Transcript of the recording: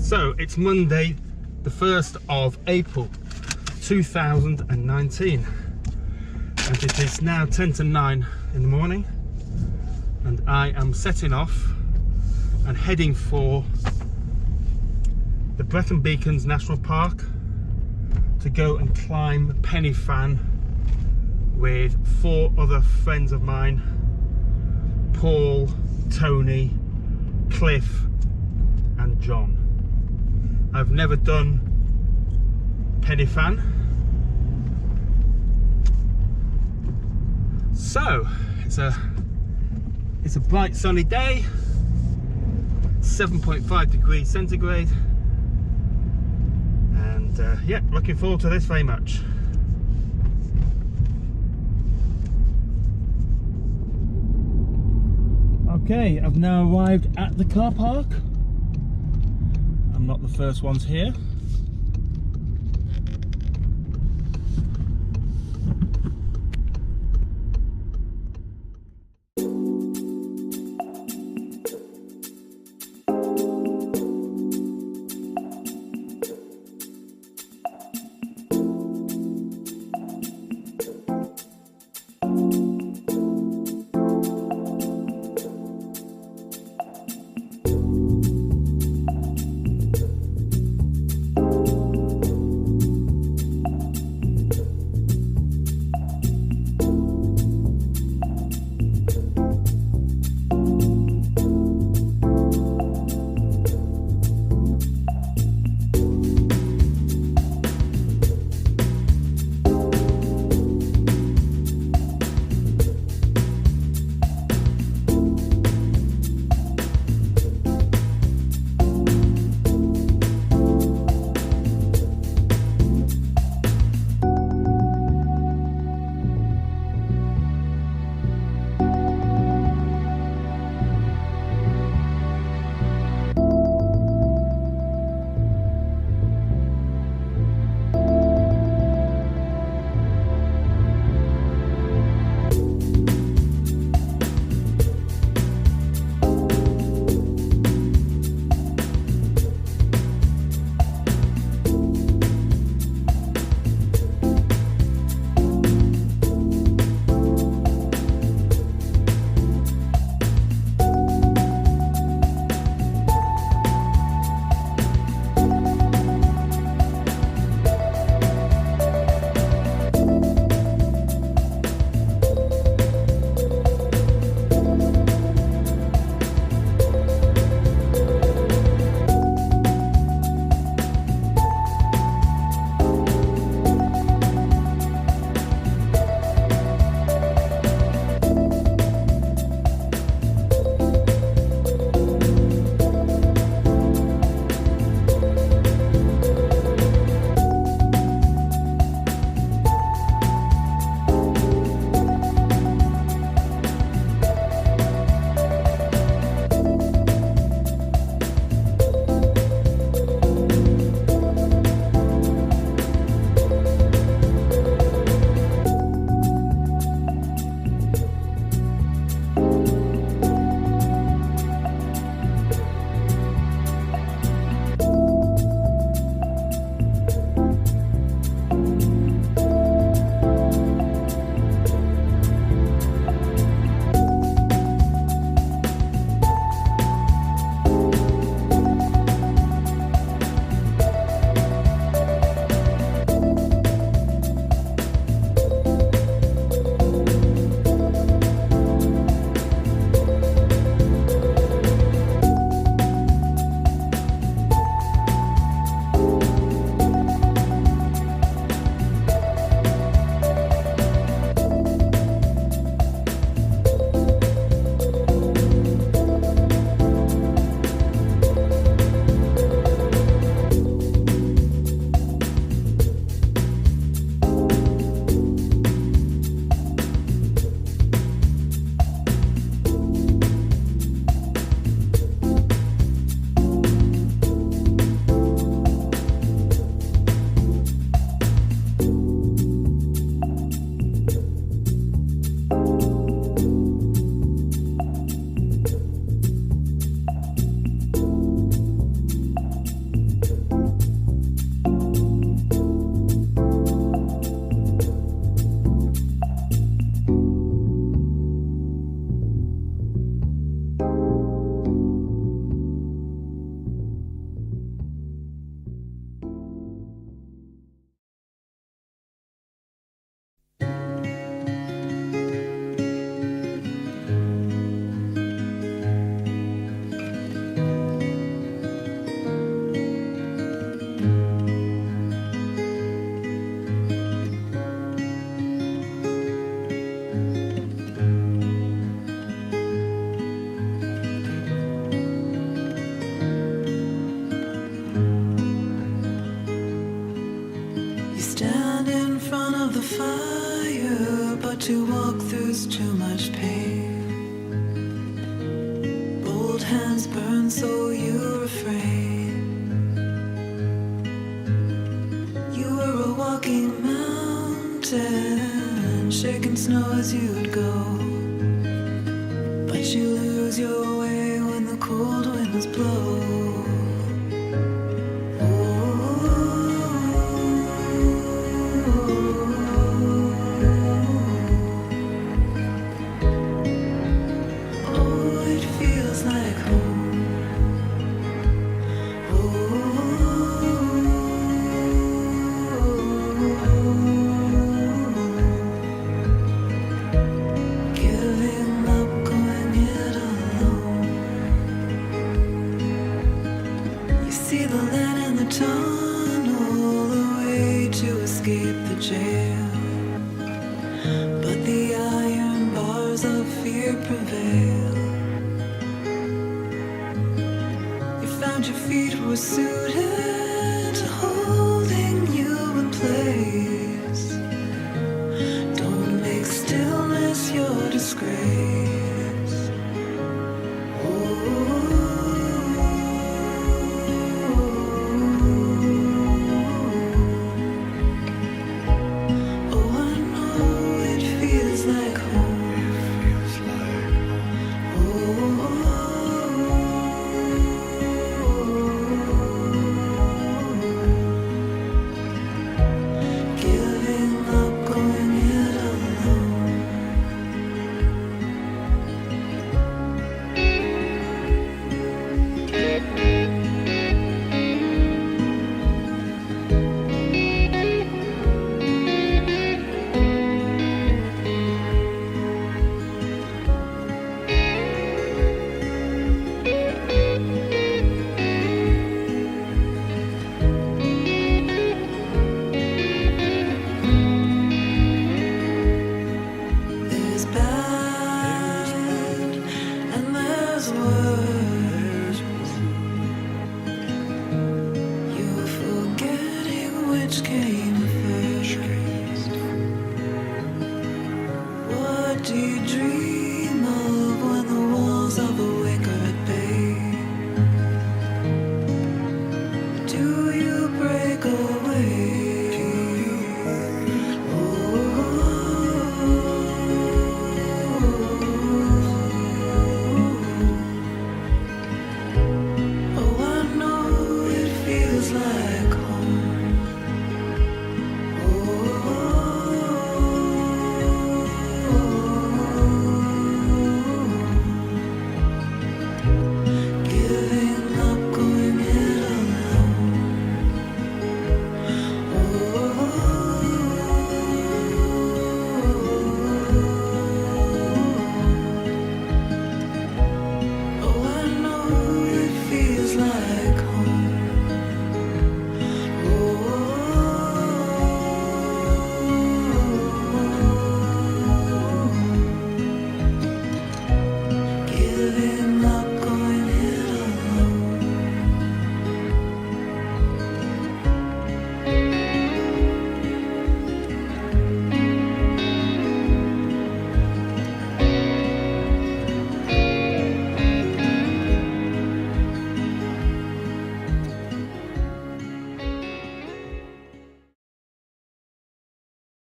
So it's Monday, the 1st of April 2019, and it is now 10 to 9 in the morning, and I am setting off and heading for the Brecon Beacons National Park to go and climb Penny Fan with 4 other friends of mine: Paul, Tony, Cliff and John. I've never done Penny Fan, so it's a bright sunny day, 7.5 degrees centigrade, and yeah, looking forward to this very much. Okay, I've now arrived at the car park. I'm not the first ones here. to walk through's too much pain. Bold hands burn, so you're afraid. You were a walking mountain, shaking snow as you'd go. But you lose your way when the cold winds blow. See the land in the tunnel, a way to escape the jail. But the iron bars of fear prevail. You found your feet were suited to hold